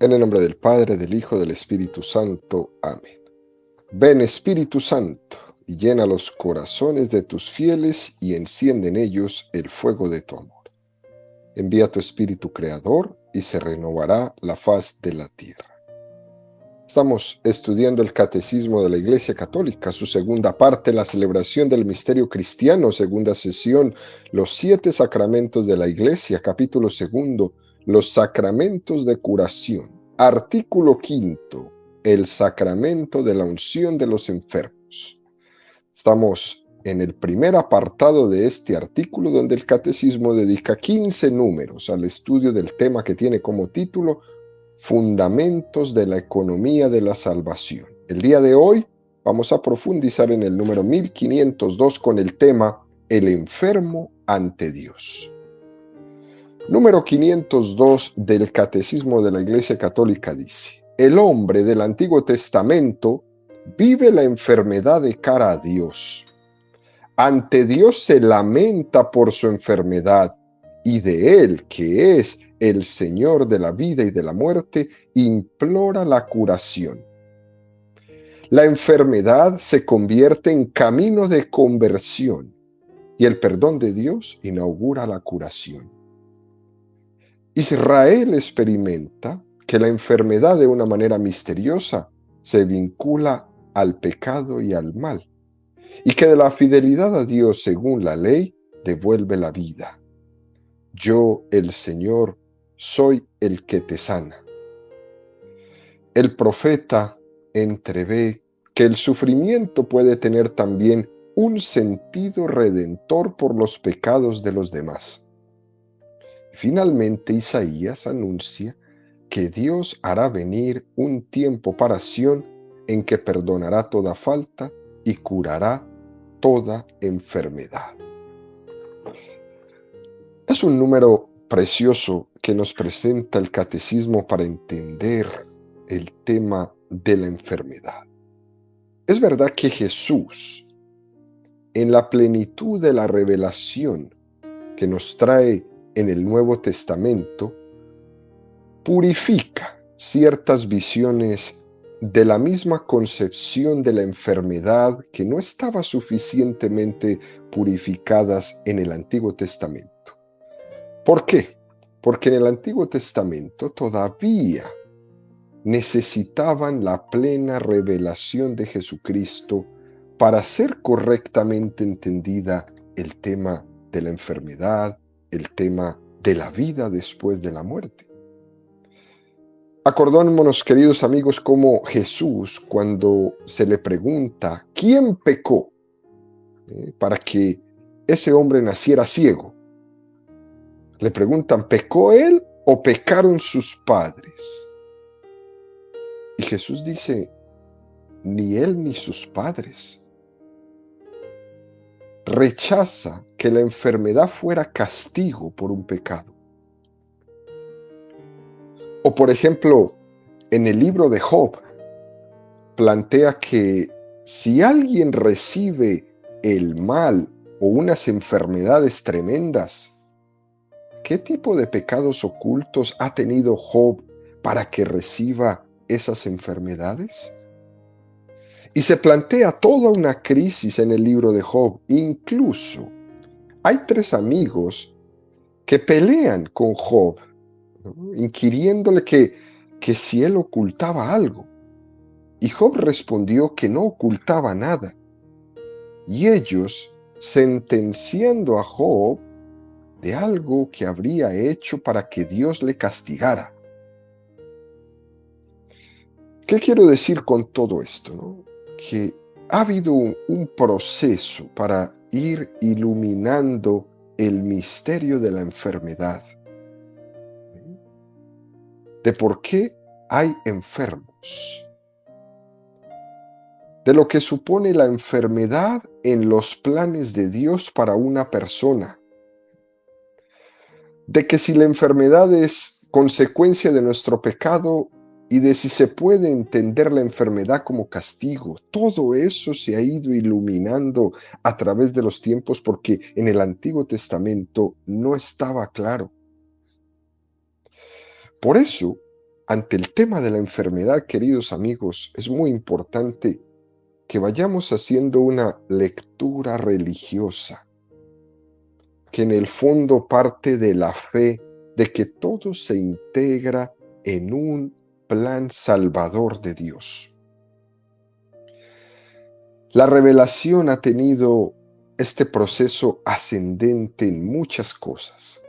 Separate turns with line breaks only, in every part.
En el nombre del Padre, del Hijo, del Espíritu Santo. Amén. Ven, Espíritu Santo, y llena los corazones de tus fieles y enciende en ellos el fuego de tu amor. Envía tu Espíritu Creador y se renovará la faz de la tierra. Estamos estudiando el Catecismo de la Iglesia Católica, su segunda parte, la celebración del misterio cristiano, segunda sesión, los 7 sacramentos de la Iglesia, capítulo 2, los sacramentos de curación. Artículo 5, el sacramento de la unción de los enfermos. Estamos en el primer apartado de este artículo, donde el Catecismo dedica 15 números al estudio del tema que tiene como título Fundamentos de la economía de la salvación. El día de hoy vamos a profundizar en el número 1502 con el tema El enfermo ante Dios. Número 502 del Catecismo de la Iglesia Católica dice: el hombre del Antiguo Testamento vive la enfermedad de cara a Dios. Ante Dios se lamenta por su enfermedad y de Él, que es el Señor de la vida y de la muerte, implora la curación. La enfermedad se convierte en camino de conversión y el perdón de Dios inaugura la curación. Israel experimenta que la enfermedad de una manera misteriosa se vincula al pecado y al mal, y que de la fidelidad a Dios según la ley devuelve la vida. Yo, el Señor, soy el que te sana. El profeta entrevé que el sufrimiento puede tener también un sentido redentor por los pecados de los demás. Finalmente, Isaías anuncia que Dios hará venir un tiempo para Sión en que perdonará toda falta y curará toda enfermedad. Es un número precioso que nos presenta el Catecismo para entender el tema de la enfermedad. Es verdad que Jesús, en la plenitud de la revelación que nos trae en el Nuevo Testamento, purifica ciertas visiones de la misma concepción de la enfermedad que no estaba suficientemente purificadas en el Antiguo Testamento. ¿Por qué? Porque en el Antiguo Testamento todavía necesitaban la plena revelación de Jesucristo para ser correctamente entendida el tema de la enfermedad, el tema de la vida después de la muerte. Acordémonos, queridos amigos, cómo Jesús, cuando se le pregunta ¿quién pecó para que ese hombre naciera ciego? Le preguntan, ¿pecó él o pecaron sus padres? Y Jesús dice, ni él ni sus padres. Rechaza que la enfermedad fuera castigo por un pecado. O por ejemplo, en el libro de Job, plantea que si alguien recibe el mal o unas enfermedades tremendas, ¿qué tipo de pecados ocultos ha tenido Job para que reciba esas enfermedades? Y se plantea toda una crisis en el libro de Job. Incluso hay 3 amigos que pelean con Job, ¿no?, inquiriéndole que si él ocultaba algo. Y Job respondió que no ocultaba nada. Y ellos, sentenciando a Job de algo que habría hecho para que Dios le castigara. ¿Qué quiero decir con todo esto, no? Que ha habido un proceso para ir iluminando el misterio de la enfermedad, de por qué hay enfermos, de lo que supone la enfermedad en los planes de Dios para una persona, de que si la enfermedad es consecuencia de nuestro pecado y de si se puede entender la enfermedad como castigo. Todo eso se ha ido iluminando a través de los tiempos porque en el Antiguo Testamento no estaba claro. Por eso, ante el tema de la enfermedad, queridos amigos, es muy importante que vayamos haciendo una lectura religiosa, que en el fondo parte de la fe de que todo se integra en un plan salvador de Dios. La revelación ha tenido este proceso ascendente en muchas cosas.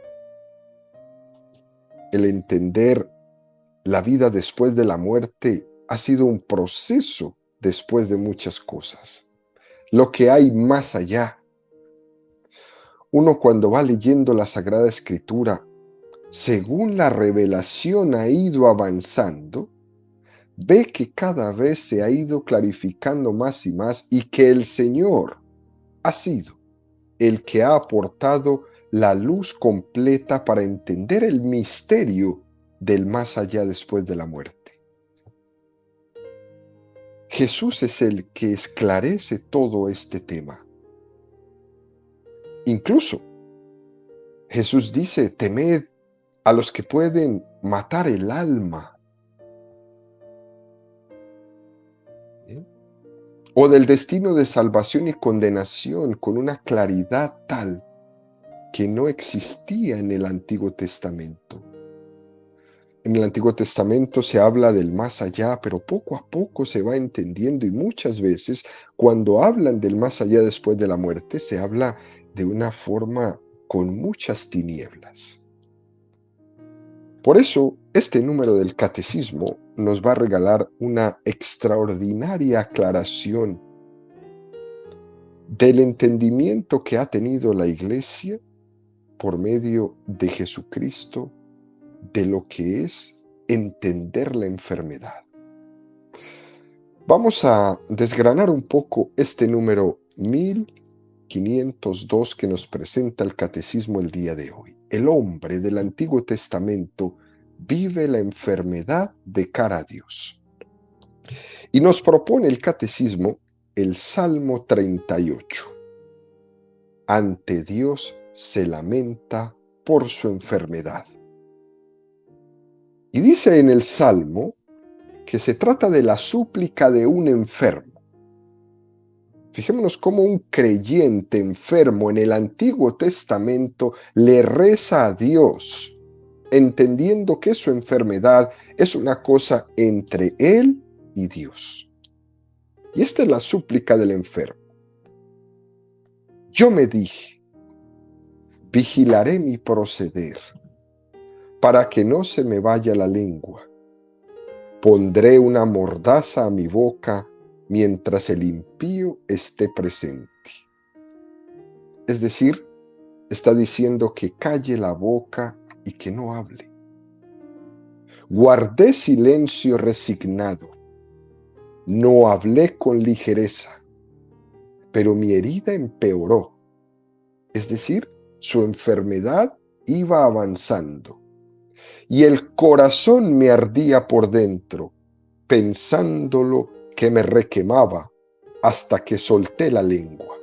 El entender la vida después de la muerte ha sido un proceso después de muchas cosas. Lo que hay más allá. Uno cuando va leyendo la Sagrada Escritura, según la revelación ha ido avanzando, ve que cada vez se ha ido clarificando más y más y que el Señor ha sido el que ha aportado la luz completa para entender el misterio del más allá después de la muerte. Jesús es el que esclarece todo este tema. Incluso Jesús dice, temed a los que pueden matar el alma. O del destino de salvación y condenación con una claridad tal que no existía en el Antiguo Testamento. En el Antiguo Testamento se habla del más allá, pero poco a poco se va entendiendo y muchas veces cuando hablan del más allá después de la muerte, se habla de una forma con muchas tinieblas. Por eso, este número del Catecismo nos va a regalar una extraordinaria aclaración del entendimiento que ha tenido la Iglesia por medio de Jesucristo de lo que es entender la enfermedad. Vamos a desgranar un poco este número 1502 que nos presenta el Catecismo el día de hoy. El hombre del Antiguo Testamento vive la enfermedad de cara a Dios. Y nos propone el Catecismo el Salmo 38. Ante Dios se lamenta por su enfermedad. Y dice en el Salmo que se trata de la súplica de un enfermo. Fijémonos cómo un creyente enfermo en el Antiguo Testamento le reza a Dios, entendiendo que su enfermedad es una cosa entre él y Dios. Y esta es la súplica del enfermo. Yo me dije, vigilaré mi proceder, para que no se me vaya la lengua. Pondré una mordaza a mi boca mientras el impío esté presente. Es decir, está diciendo que calle la boca y que no hable. Guardé silencio resignado. No hablé con ligereza, pero mi herida empeoró. Es decir, su enfermedad iba avanzando. Y el corazón me ardía por dentro, pensándolo que me requemaba hasta que solté la lengua.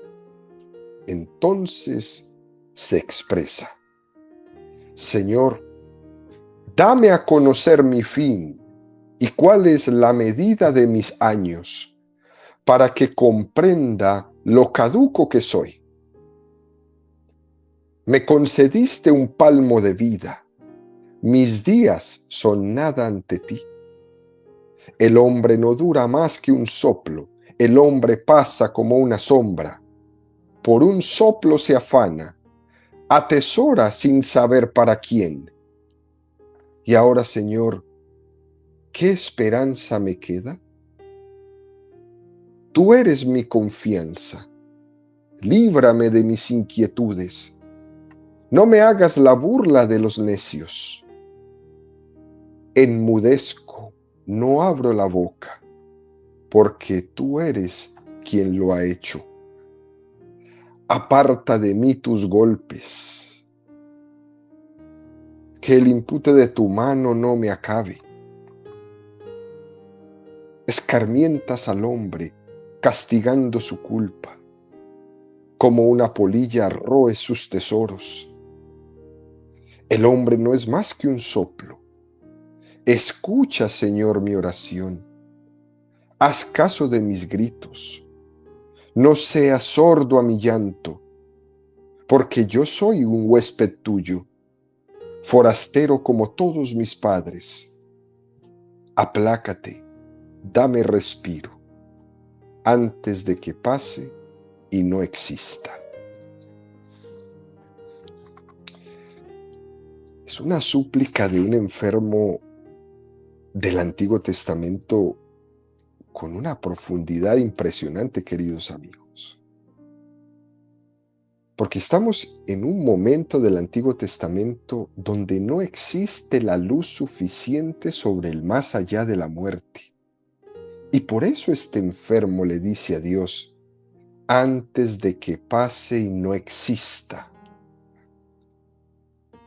Entonces se expresa: Señor, dame a conocer mi fin y cuál es la medida de mis años, para que comprenda lo caduco que soy. Me concediste un palmo de vida. Mis días son nada ante ti. El hombre no dura más que un soplo. El hombre pasa como una sombra. Por un soplo se afana. Atesora sin saber para quién. Y ahora, Señor, ¿qué esperanza me queda? Tú eres mi confianza. Líbrame de mis inquietudes. No me hagas la burla de los necios. Enmudezco, no abro la boca, porque tú eres quien lo ha hecho. Aparta de mí tus golpes, que el impute de tu mano no me acabe. Escarmientas al hombre, castigando su culpa, como una polilla roe sus tesoros. El hombre no es más que un soplo. Escucha, Señor, mi oración. Haz caso de mis gritos. No seas sordo a mi llanto, porque yo soy un huésped tuyo, forastero como todos mis padres. Aplácate, dame respiro, antes de que pase y no exista. Es una súplica de un enfermo del Antiguo Testamento con una profundidad impresionante, queridos amigos. Porque estamos en un momento del Antiguo Testamento donde no existe la luz suficiente sobre el más allá de la muerte. Y por eso este enfermo le dice a Dios, antes de que pase y no exista.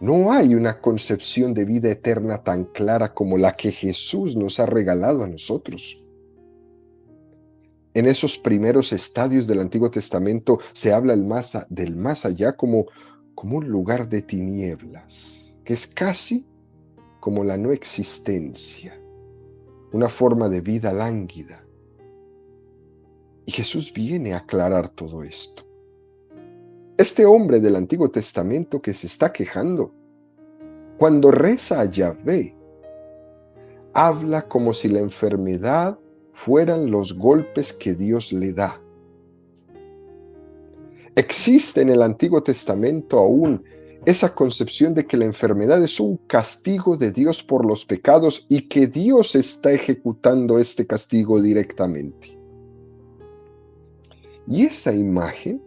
No hay una concepción de vida eterna tan clara como la que Jesús nos ha regalado a nosotros. En esos primeros estadios del Antiguo Testamento se habla del más allá como un lugar de tinieblas, que es casi como la no existencia, una forma de vida lánguida. Y Jesús viene a aclarar todo esto. Este hombre del Antiguo Testamento que se está quejando, cuando reza a Yahvé, habla como si la enfermedad fueran los golpes que Dios le da. Existe en el Antiguo Testamento aún esa concepción de que la enfermedad es un castigo de Dios por los pecados y que Dios está ejecutando este castigo directamente. Y esa imagen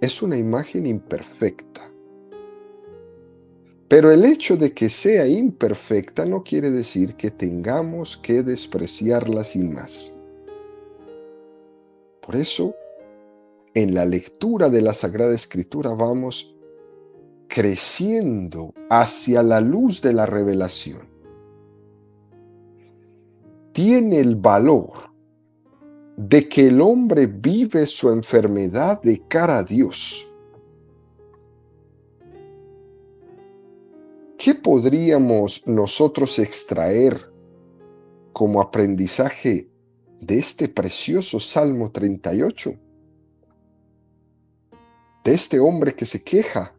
es una imagen imperfecta. Pero el hecho de que sea imperfecta no quiere decir que tengamos que despreciarla sin más. Por eso, en la lectura de la Sagrada Escritura vamos creciendo hacia la luz de la revelación. Tiene el valor de que el hombre vive su enfermedad de cara a Dios. ¿Qué podríamos nosotros extraer como aprendizaje de este precioso Salmo 38? De este hombre que se queja.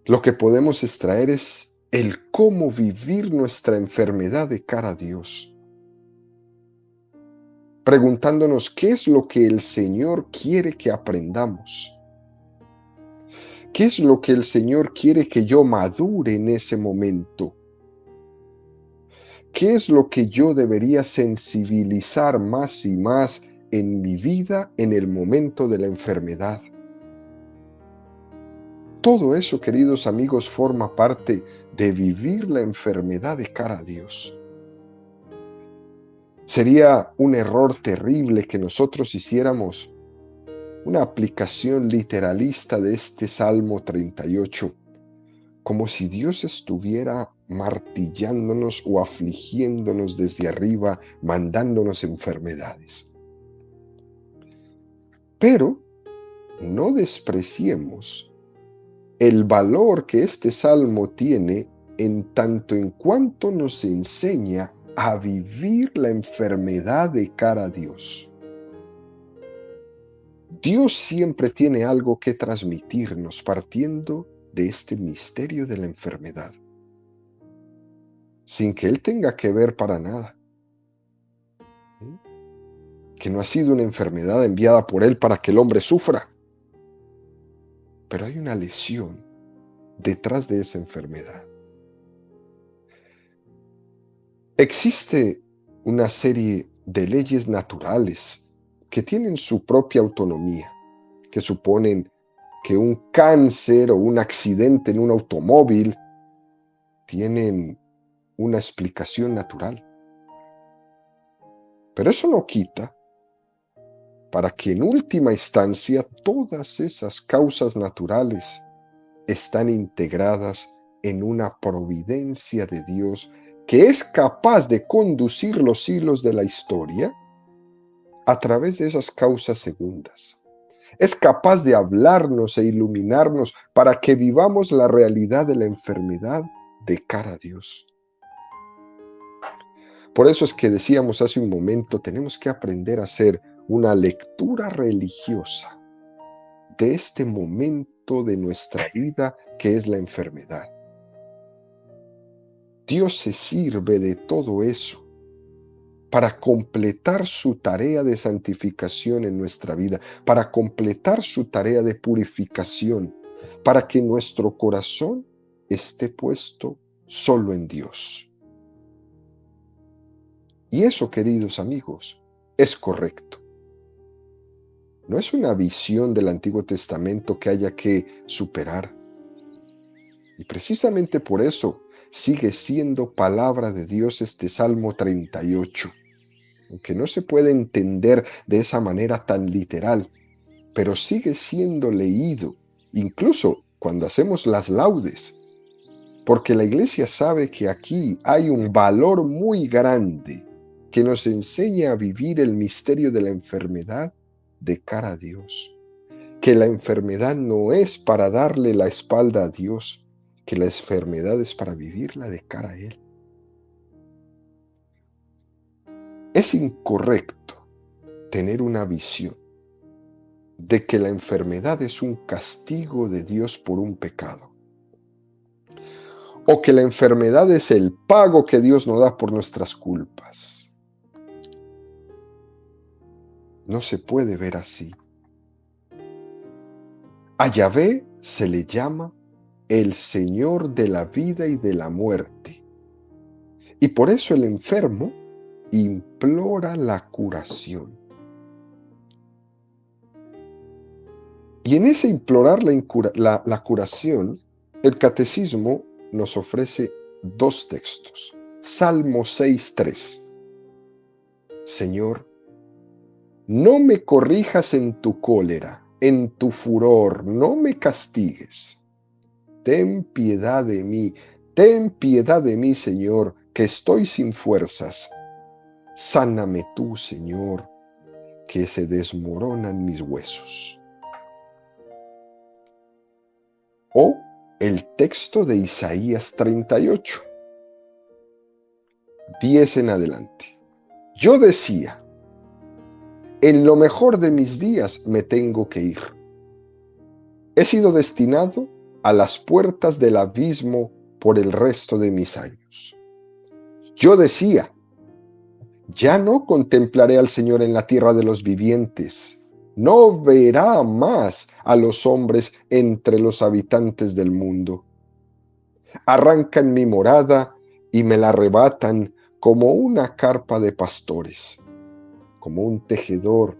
Lo que podemos extraer es el cómo vivir nuestra enfermedad de cara a Dios. Preguntándonos qué es lo que el Señor quiere que aprendamos. ¿Qué es lo que el Señor quiere que yo madure en ese momento? ¿Qué es lo que yo debería sensibilizar más y más en mi vida en el momento de la enfermedad? Todo eso, queridos amigos, forma parte de vivir la enfermedad de cara a Dios. Sería un error terrible que nosotros hiciéramos una aplicación literalista de este Salmo 38, como si Dios estuviera martillándonos o afligiéndonos desde arriba, mandándonos enfermedades. Pero no despreciemos el valor que este Salmo tiene en tanto en cuanto nos enseña a vivir la enfermedad de cara a Dios. Dios siempre tiene algo que transmitirnos partiendo de este misterio de la enfermedad, sin que Él tenga que ver para nada. Que no ha sido una enfermedad enviada por Él para que el hombre sufra. Pero hay una lesión detrás de esa enfermedad. Existe una serie de leyes naturales que tienen su propia autonomía, que suponen que un cáncer o un accidente en un automóvil tienen una explicación natural. Pero eso no quita para que en última instancia todas esas causas naturales están integradas en una providencia de Dios que es capaz de conducir los hilos de la historia a través de esas causas segundas. Es capaz de hablarnos e iluminarnos para que vivamos la realidad de la enfermedad de cara a Dios. Por eso es que decíamos hace un momento, tenemos que aprender a hacer una lectura religiosa de este momento de nuestra vida que es la enfermedad. Dios se sirve de todo eso para completar su tarea de santificación en nuestra vida, para completar su tarea de purificación, para que nuestro corazón esté puesto solo en Dios. Y eso, queridos amigos, es correcto. No es una visión del Antiguo Testamento que haya que superar. Y precisamente por eso sigue siendo palabra de Dios este Salmo 38. Aunque no se puede entender de esa manera tan literal, pero sigue siendo leído, incluso cuando hacemos las laudes. Porque la iglesia sabe que aquí hay un valor muy grande que nos enseña a vivir el misterio de la enfermedad de cara a Dios. Que la enfermedad no es para darle la espalda a Dios, que la enfermedad es para vivirla de cara a Él. Es incorrecto tener una visión de que la enfermedad es un castigo de Dios por un pecado, o que la enfermedad es el pago que Dios nos da por nuestras culpas. No se puede ver así. A Yahvé se le llama el Señor de la vida y de la muerte. Y por eso el enfermo implora la curación. Y en ese implorar la curación, el catecismo nos ofrece dos textos. Salmo 6:3. Señor, no me corrijas en tu cólera, en tu furor, no me castigues. Ten piedad de mí, Señor, que estoy sin fuerzas. Sáname tú, Señor, que se desmoronan mis huesos. O el texto de Isaías 38, 10 en adelante. Yo decía, en lo mejor de mis días me tengo que ir. He sido destinado a las puertas del abismo por el resto de mis años. Yo decía, ya no contemplaré al Señor en la tierra de los vivientes, no verá más a los hombres entre los habitantes del mundo. Arrancan mi morada y me la arrebatan como una carpa de pastores. Como un tejedor,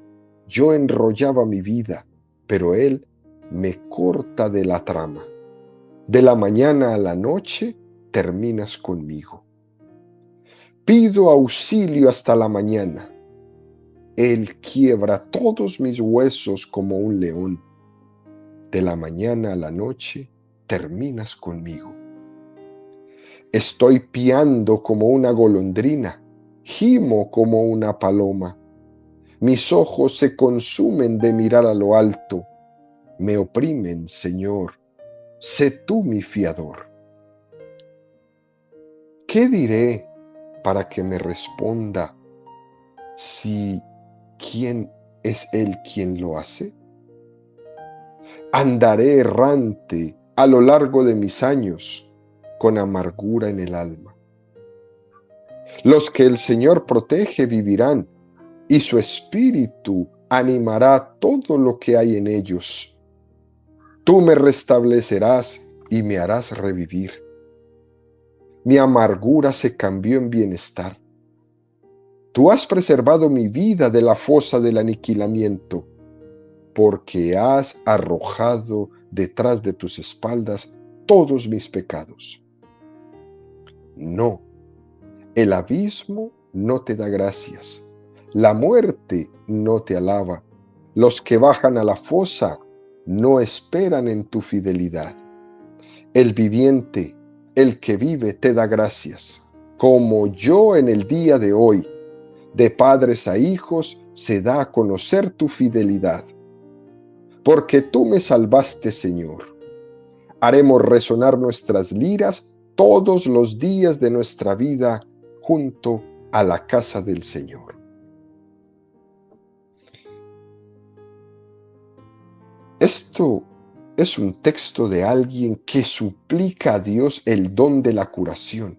yo enrollaba mi vida, pero él me corta de la trama. De la mañana a la noche terminas conmigo. Pido auxilio hasta la mañana. Él quiebra todos mis huesos como un león. De la mañana a la noche terminas conmigo. Estoy piando como una golondrina, gimo como una paloma. Mis ojos se consumen de mirar a lo alto. Me oprimen, Señor. Sé tú mi fiador. ¿Qué diré para que me responda si quién es Él quien lo hace? Andaré errante a lo largo de mis años con amargura en el alma. Los que el Señor protege vivirán, y su espíritu animará todo lo que hay en ellos. Tú me restablecerás y me harás revivir. Mi amargura se cambió en bienestar. Tú has preservado mi vida de la fosa del aniquilamiento, porque has arrojado detrás de tus espaldas todos mis pecados. No, el abismo no te da gracias. La muerte no te alaba. Los que bajan a la fosa no esperan en tu fidelidad. El viviente, el que vive, te da gracias, como yo en el día de hoy. De padres a hijos se da a conocer tu fidelidad. Porque tú me salvaste, Señor. Haremos resonar nuestras liras todos los días de nuestra vida junto a la casa del Señor. Esto es un texto de alguien que suplica a Dios el don de la curación.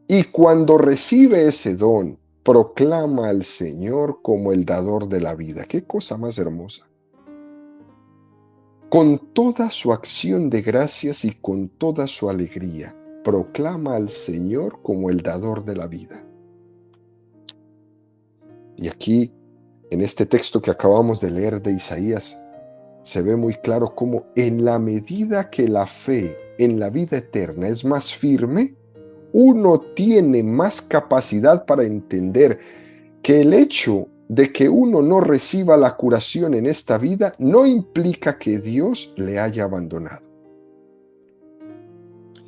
Y cuando recibe ese don, proclama al Señor como el dador de la vida. ¡Qué cosa más hermosa! Con toda su acción de gracias y con toda su alegría, proclama al Señor como el dador de la vida. Y aquí, en este texto que acabamos de leer de Isaías, se ve muy claro cómo en la medida que la fe en la vida eterna es más firme, uno tiene más capacidad para entender que el hecho de que uno no reciba la curación en esta vida no implica que Dios le haya abandonado.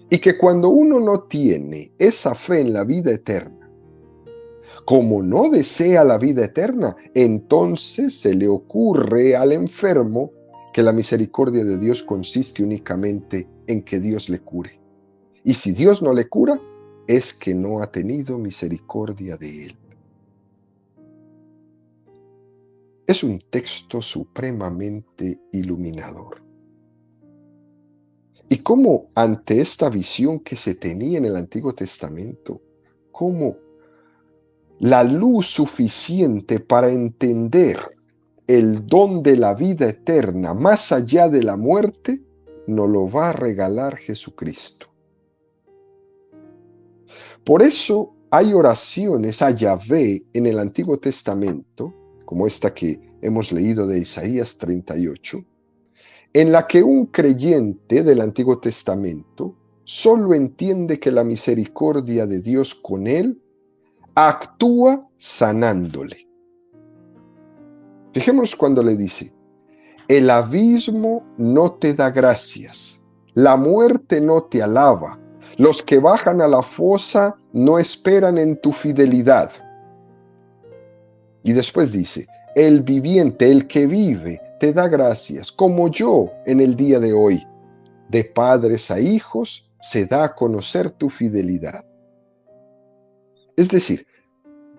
Y que cuando uno no tiene esa fe en la vida eterna, como no desea la vida eterna, entonces se le ocurre al enfermo que la misericordia de Dios consiste únicamente en que Dios le cure. Y si Dios no le cura, es que no ha tenido misericordia de él. Es un texto supremamente iluminador. Y cómo ante esta visión que se tenía en el Antiguo Testamento, cómo la luz suficiente para entender el don de la vida eterna más allá de la muerte, nos lo va a regalar Jesucristo. Por eso hay oraciones a Yahvé en el Antiguo Testamento, como esta que hemos leído de Isaías 38, en la que un creyente del Antiguo Testamento solo entiende que la misericordia de Dios con él actúa sanándole. Fijémonos cuando le dice: el abismo no te da gracias, la muerte no te alaba, los que bajan a la fosa no esperan en tu fidelidad. Y después dice: el viviente, el que vive, te da gracias, como yo en el día de hoy. De padres a hijos se da a conocer tu fidelidad. Es decir,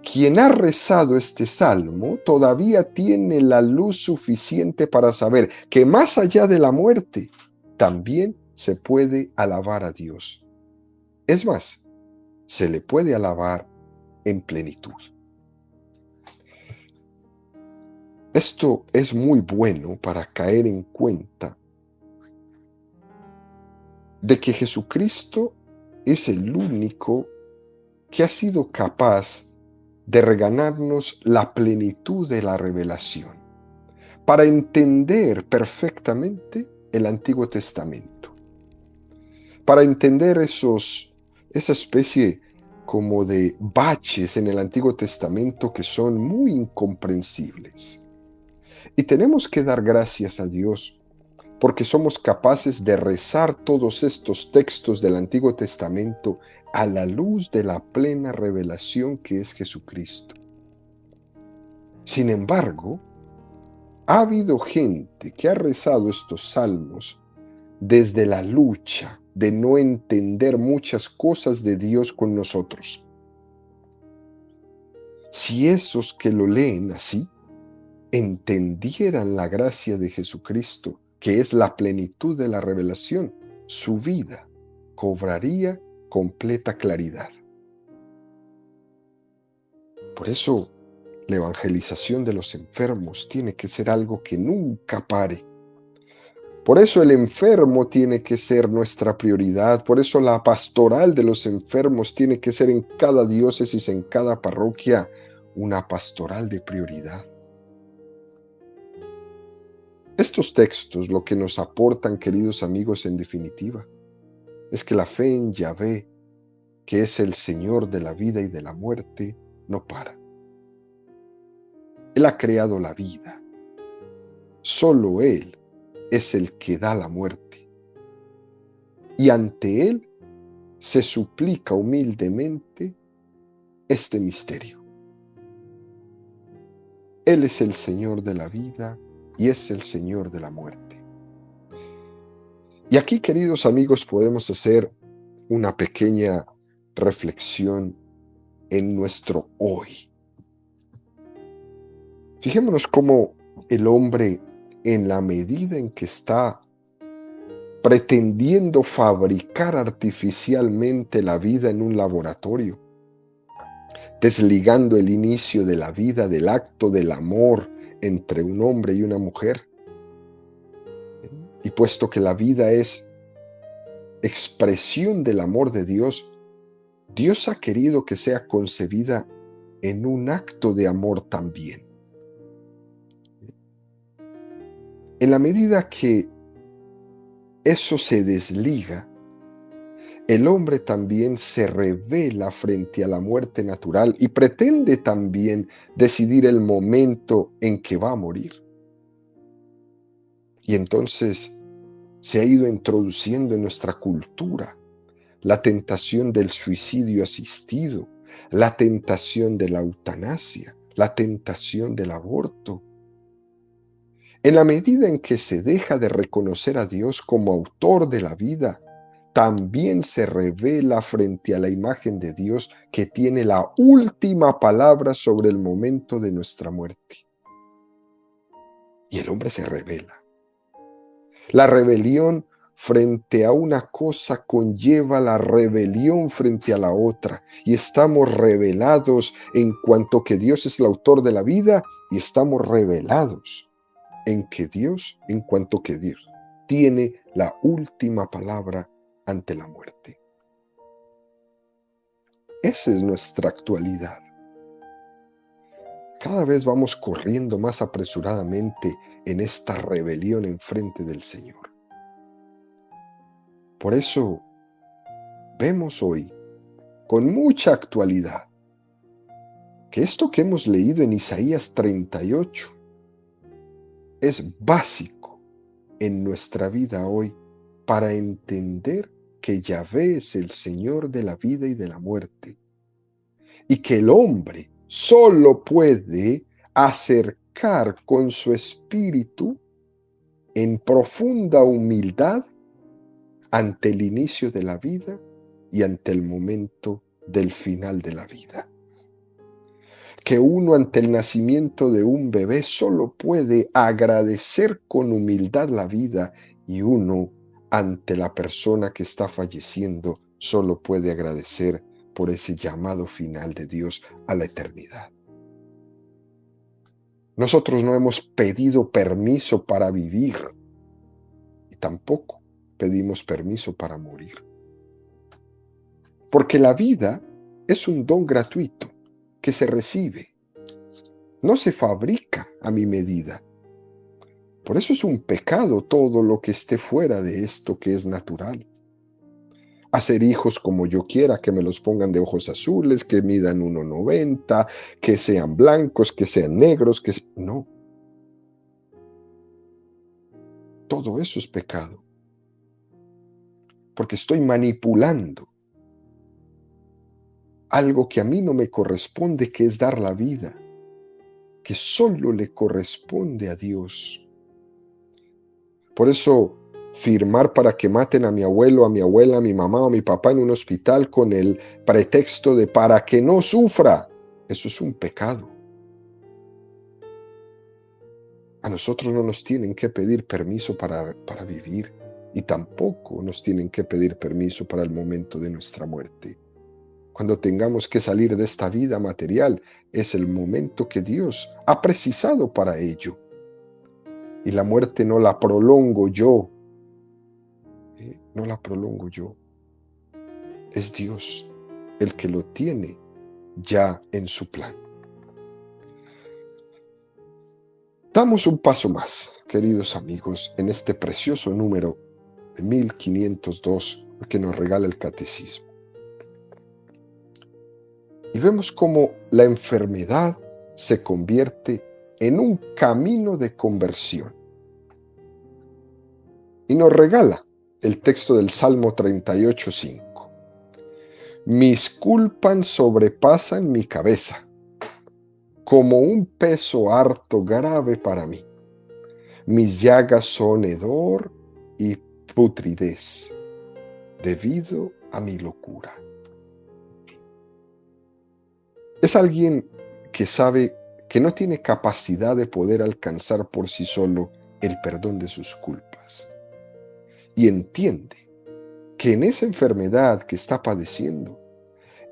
quien ha rezado este salmo todavía tiene la luz suficiente para saber que más allá de la muerte, también se puede alabar a Dios. Es más, se le puede alabar en plenitud. Esto es muy bueno para caer en cuenta de que Jesucristo es el único que ha sido capaz de regalarnos la plenitud de la revelación, para entender perfectamente el Antiguo Testamento, para entender esa especie como de baches en el Antiguo Testamento que son muy incomprensibles. Y tenemos que dar gracias a Dios porque somos capaces de rezar todos estos textos del Antiguo Testamento a la luz de la plena revelación que es Jesucristo. Sin embargo, ha habido gente que ha rezado estos salmos desde la lucha de no entender muchas cosas de Dios con nosotros. Si esos que lo leen así entendieran la gracia de Jesucristo, que es la plenitud de la revelación, su vida cobraría completa claridad. Por eso, la evangelización de los enfermos tiene que ser algo que nunca pare. Por eso el enfermo tiene que ser nuestra prioridad. Por eso la pastoral de los enfermos tiene que ser en cada diócesis, en cada parroquia, una pastoral de prioridad. Estos textos lo que nos aportan, queridos amigos, en definitiva, es que la fe en Yahvé, que es el Señor de la vida y de la muerte, no para. Él ha creado la vida. Solo Él es el que da la muerte. Y ante Él se suplica humildemente este misterio. Él es el Señor de la vida y es el Señor de la muerte. Y aquí, queridos amigos, podemos hacer una pequeña reflexión en nuestro hoy. Fijémonos cómo el hombre, en la medida en que está pretendiendo fabricar artificialmente la vida en un laboratorio, desligando el inicio de la vida del acto del amor entre un hombre y una mujer, y puesto que la vida es expresión del amor de Dios, Dios ha querido que sea concebida en un acto de amor también. En la medida que eso se desliga, el hombre también se revela frente a la muerte natural y pretende también decidir el momento en que va a morir. Y entonces se ha ido introduciendo en nuestra cultura la tentación del suicidio asistido, la tentación de la eutanasia, la tentación del aborto. En la medida en que se deja de reconocer a Dios como autor de la vida, también se revela frente a la imagen de Dios que tiene la última palabra sobre el momento de nuestra muerte. Y el hombre se revela. La rebelión frente a una cosa conlleva la rebelión frente a la otra, y estamos revelados en cuanto que Dios es el autor de la vida, y estamos revelados en cuanto que Dios tiene la última palabra ante la muerte. Esa es nuestra actualidad. Cada vez vamos corriendo más apresuradamente en esta rebelión en frente del Señor. Por eso vemos hoy con mucha actualidad que esto que hemos leído en Isaías 38 es básico en nuestra vida hoy para entender que Yahvé es el Señor de la vida y de la muerte, y que el hombre solo puede acercar con su espíritu en profunda humildad ante el inicio de la vida y ante el momento del final de la vida. Que uno ante el nacimiento de un bebé solo puede agradecer con humildad la vida, y uno ante la persona que está falleciendo solo puede agradecer por ese llamado final de Dios a la eternidad. Nosotros no hemos pedido permiso para vivir y tampoco pedimos permiso para morir. Porque la vida es un don gratuito que se recibe. No se fabrica a mi medida. Por eso es un pecado todo lo que esté fuera de esto que es natural. Hacer hijos como yo quiera, que me los pongan de ojos azules, que midan 1,90, que sean blancos, que sean negros, no. Todo eso es pecado. Porque estoy manipulando algo que a mí no me corresponde, que es dar la vida, que solo le corresponde a Dios. Por eso, firmar para que maten a mi abuelo, a mi abuela, a mi mamá o a mi papá en un hospital con el pretexto de para que no sufra, eso es un pecado. A nosotros no nos tienen que pedir permiso para vivir, y tampoco nos tienen que pedir permiso para el momento de nuestra muerte. Cuando tengamos que salir de esta vida material, es el momento que Dios ha precisado para ello. Y la muerte no la prolongo yo. No la prolongo yo. Es Dios el que lo tiene ya en su plan. Damos un paso más, queridos amigos, en este precioso número de 1502 que nos regala el Catecismo. Y vemos cómo la enfermedad se convierte en un camino de conversión. Y nos regala el texto del Salmo 38:5. Mis culpas sobrepasan mi cabeza, como un peso harto grave para mí. Mis llagas son hedor y putridez, debido a mi locura. Es alguien que sabe que no tiene capacidad de poder alcanzar por sí solo el perdón de sus culpas. Y entiende que en esa enfermedad que está padeciendo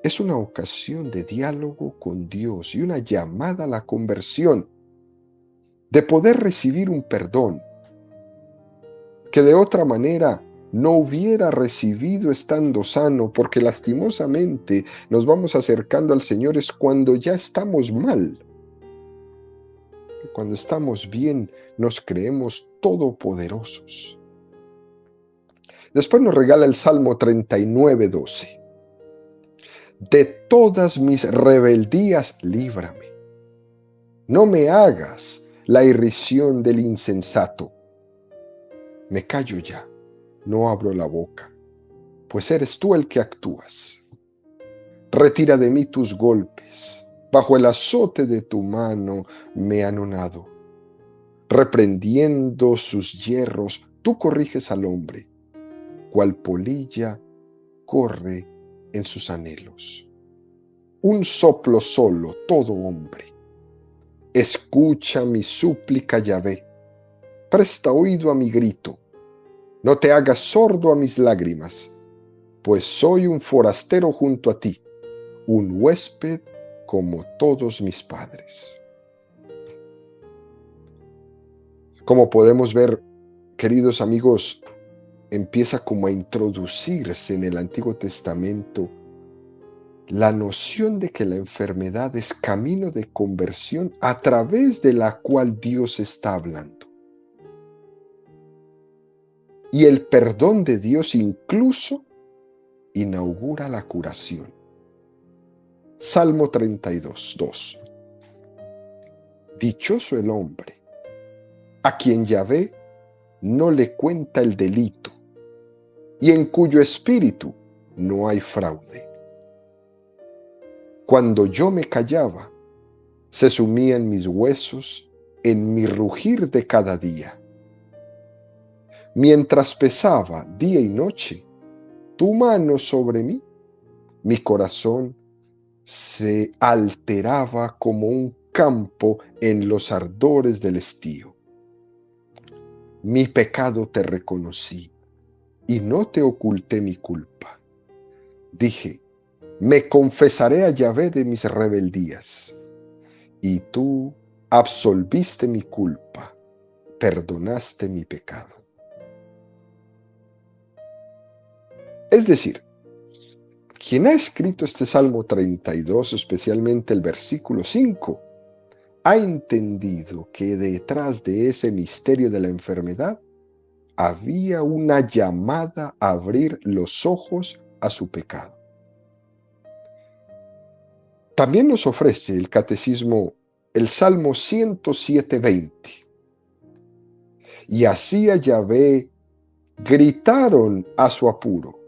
es una ocasión de diálogo con Dios y una llamada a la conversión, de poder recibir un perdón que de otra manera no hubiera recibido estando sano, porque lastimosamente nos vamos acercando al Señor es cuando ya estamos mal. Cuando estamos bien, nos creemos todopoderosos. Después nos regala el Salmo 39:12. De todas mis rebeldías, líbrame. No me hagas la irrisión del insensato. Me callo ya, no abro la boca, pues eres tú el que actúas. Retira de mí tus golpes, bajo el azote de tu mano me he anonado. Reprendiendo sus hierros, tú corriges al hombre, cual polilla corre en sus anhelos. Un soplo solo, todo hombre. Escucha mi súplica, Yahvé. Presta oído a mi grito. No te hagas sordo a mis lágrimas, pues soy un forastero junto a ti, un huésped como todos mis padres. Como podemos ver, queridos amigos, empieza como a introducirse en el Antiguo Testamento la noción de que la enfermedad es camino de conversión a través de la cual Dios está hablando. Y el perdón de Dios incluso inaugura la curación. Salmo 32:2. Dichoso el hombre, a quien Yahvé no le cuenta el delito, y en cuyo espíritu no hay fraude. Cuando yo me callaba, se sumían mis huesos en mi rugir de cada día. Mientras pesaba día y noche tu mano sobre mí, mi corazón se alteraba como un campo en los ardores del estío. Mi pecado te reconocí y no te oculté mi culpa. Dije, me confesaré a Yahvé de mis rebeldías, y tú absolviste mi culpa, perdonaste mi pecado. Es decir, quien ha escrito este Salmo 32, especialmente el versículo 5, ha entendido que detrás de ese misterio de la enfermedad había una llamada a abrir los ojos a su pecado. También nos ofrece el Catecismo el Salmo 107:20. Y así a Yahvé gritaron a su apuro,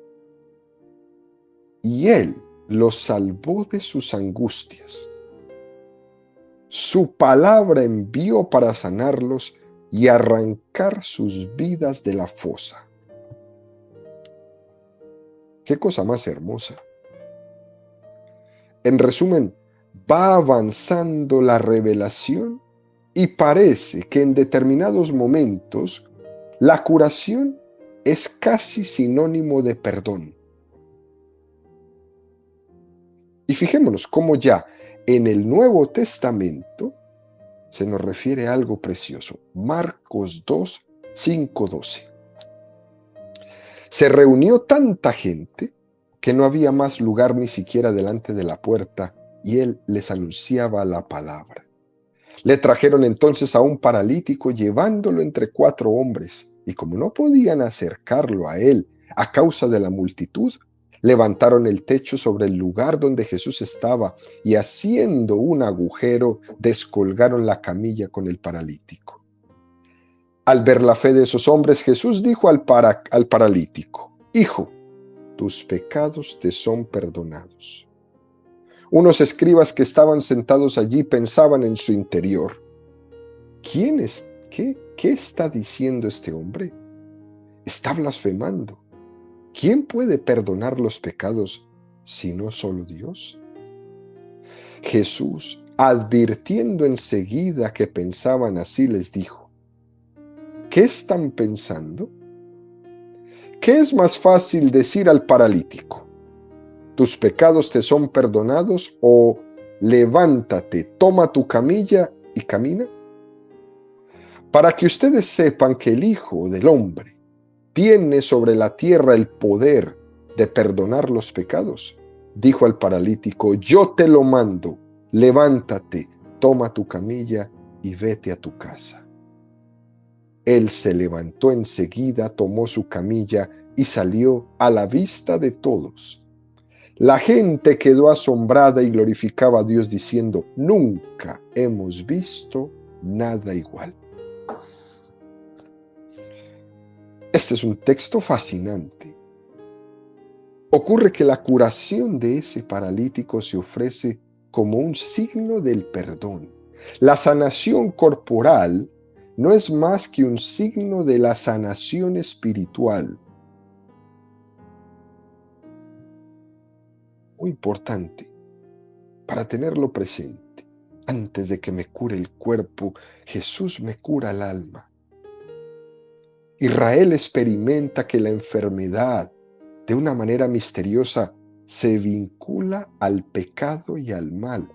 y él los salvó de sus angustias. Su palabra envió para sanarlos y arrancar sus vidas de la fosa. Qué cosa más hermosa. En resumen, va avanzando la revelación y parece que en determinados momentos la curación es casi sinónimo de perdón. Y fijémonos cómo ya en el Nuevo Testamento se nos refiere a algo precioso. Marcos 2:5-12. Se reunió tanta gente que no había más lugar ni siquiera delante de la puerta, y él les anunciaba la palabra. Le trajeron entonces a un paralítico llevándolo entre 4 hombres, y como no podían acercarlo a él a causa de la multitud, levantaron el techo sobre el lugar donde Jesús estaba y haciendo un agujero, descolgaron la camilla con el paralítico. Al ver la fe de esos hombres, Jesús dijo al paralítico, Hijo, tus pecados te son perdonados. Unos escribas que estaban sentados allí pensaban en su interior, ¿Qué está diciendo este hombre? Está blasfemando. ¿quién puede perdonar los pecados si no solo Dios? Jesús, advirtiendo enseguida que pensaban así, les dijo: ¿qué están pensando? ¿Qué es más fácil decir al paralítico: tus pecados te son perdonados, o levántate, toma tu camilla y camina? Para que ustedes sepan que el Hijo del Hombre tiene sobre la tierra el poder de perdonar los pecados, dijo al paralítico: yo te lo mando, levántate, toma tu camilla y vete a tu casa. Él se levantó enseguida, tomó su camilla y salió a la vista de todos. La gente quedó asombrada y glorificaba a Dios diciendo: nunca hemos visto nada igual. Este es un texto fascinante. Ocurre que la curación de ese paralítico se ofrece como un signo del perdón. La sanación corporal no es más que un signo de la sanación espiritual. Muy importante para tenerlo presente. Antes de que me cure el cuerpo, Jesús me cura el alma. Israel experimenta que la enfermedad, de una manera misteriosa, se vincula al pecado y al mal,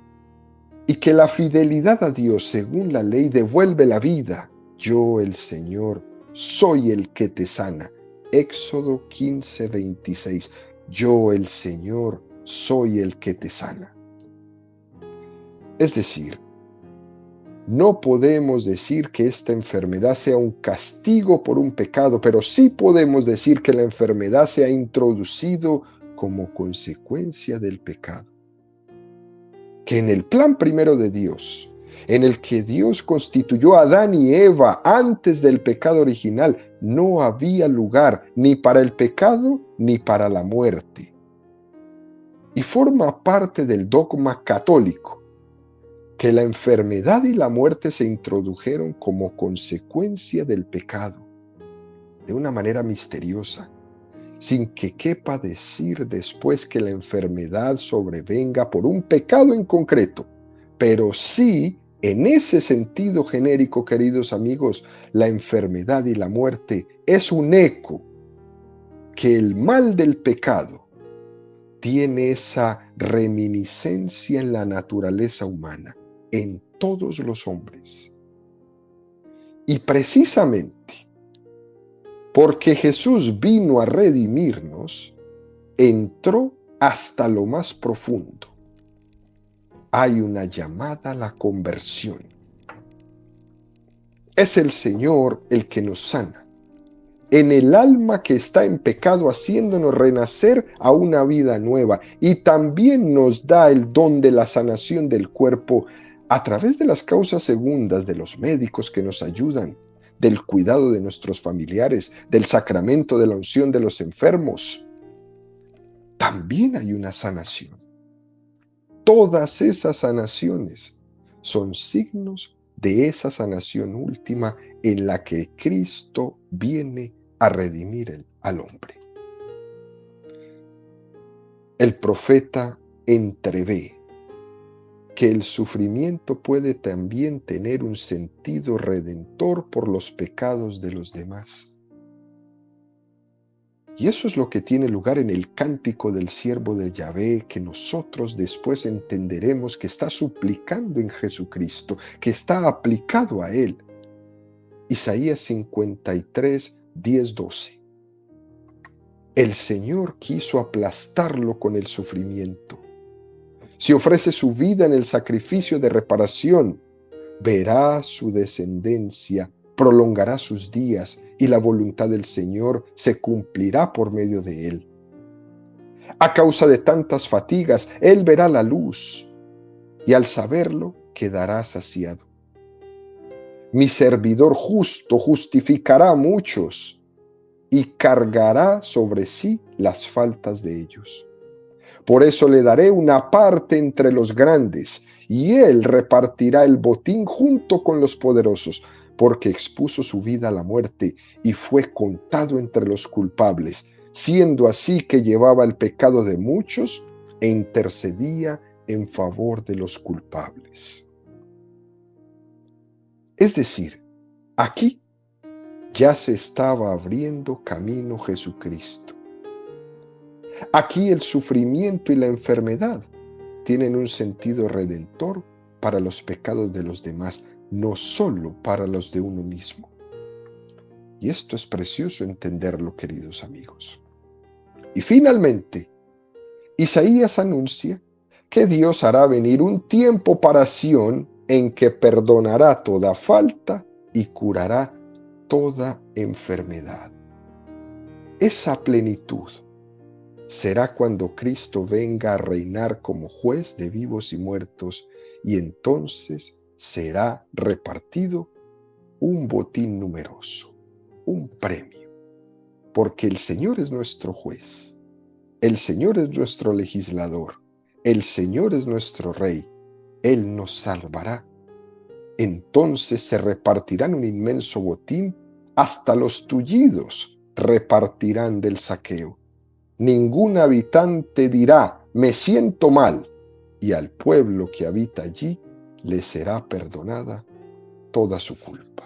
y que la fidelidad a Dios, según la ley, devuelve la vida. Yo, el Señor, soy el que te sana. Éxodo 15:26. Yo, el Señor, soy el que te sana. Es decir, no podemos decir que esta enfermedad sea un castigo por un pecado, pero sí podemos decir que la enfermedad se ha introducido como consecuencia del pecado. Que en el plan primero de Dios, en el que Dios constituyó a Adán y Eva antes del pecado original, no había lugar ni para el pecado ni para la muerte. Y forma parte del dogma católico que la enfermedad y la muerte se introdujeron como consecuencia del pecado, de una manera misteriosa, sin que quepa decir después que la enfermedad sobrevenga por un pecado en concreto, pero sí, en ese sentido genérico, queridos amigos, la enfermedad y la muerte es un eco que el mal del pecado tiene esa reminiscencia en la naturaleza humana, en todos los hombres. Y precisamente porque Jesús vino a redimirnos, entró hasta lo más profundo. Hay una llamada a la conversión. Es el Señor el que nos sana en el alma que está en pecado, haciéndonos renacer a una vida nueva, y también nos da el don de la sanación del cuerpo a través de las causas segundas de los médicos que nos ayudan, del cuidado de nuestros familiares, del sacramento de la unción de los enfermos. También hay una sanación. Todas esas sanaciones son signos de esa sanación última en la que Cristo viene a redimir al hombre. El profeta entrevé que el sufrimiento puede también tener un sentido redentor por los pecados de los demás. Y eso es lo que tiene lugar en el cántico del siervo de Yahvé, que nosotros después entenderemos que está suplicando en Jesucristo, que está aplicado a él. Isaías 53, 10, 12. El Señor quiso aplastarlo con el sufrimiento. Si ofrece su vida en el sacrificio de reparación, verá su descendencia, prolongará sus días, y la voluntad del Señor se cumplirá por medio de él. A causa de tantas fatigas, él verá la luz, y al saberlo quedará saciado. Mi servidor justo justificará a muchos y cargará sobre sí las faltas de ellos. Por eso le daré una parte entre los grandes, y él repartirá el botín junto con los poderosos, porque expuso su vida a la muerte y fue contado entre los culpables. siendo así que llevaba el pecado de muchos e intercedía en favor de los culpables. Es decir, aquí ya se estaba abriendo camino Jesucristo. Aquí el sufrimiento y la enfermedad tienen un sentido redentor para los pecados de los demás, no solo para los de uno mismo. Y esto es precioso entenderlo, queridos amigos. Y finalmente, Isaías anuncia que Dios hará venir un tiempo para Sión en que perdonará toda falta y curará toda enfermedad. Esa plenitud será cuando Cristo venga a reinar como juez de vivos y muertos, y entonces será repartido un botín numeroso, un premio, porque el Señor es nuestro juez, el Señor es nuestro legislador, el Señor es nuestro Rey, Él nos salvará. Entonces se repartirán un inmenso botín, hasta los tullidos repartirán del saqueo. Ningún habitante dirá, me siento mal, y al pueblo que habita allí le será perdonada toda su culpa.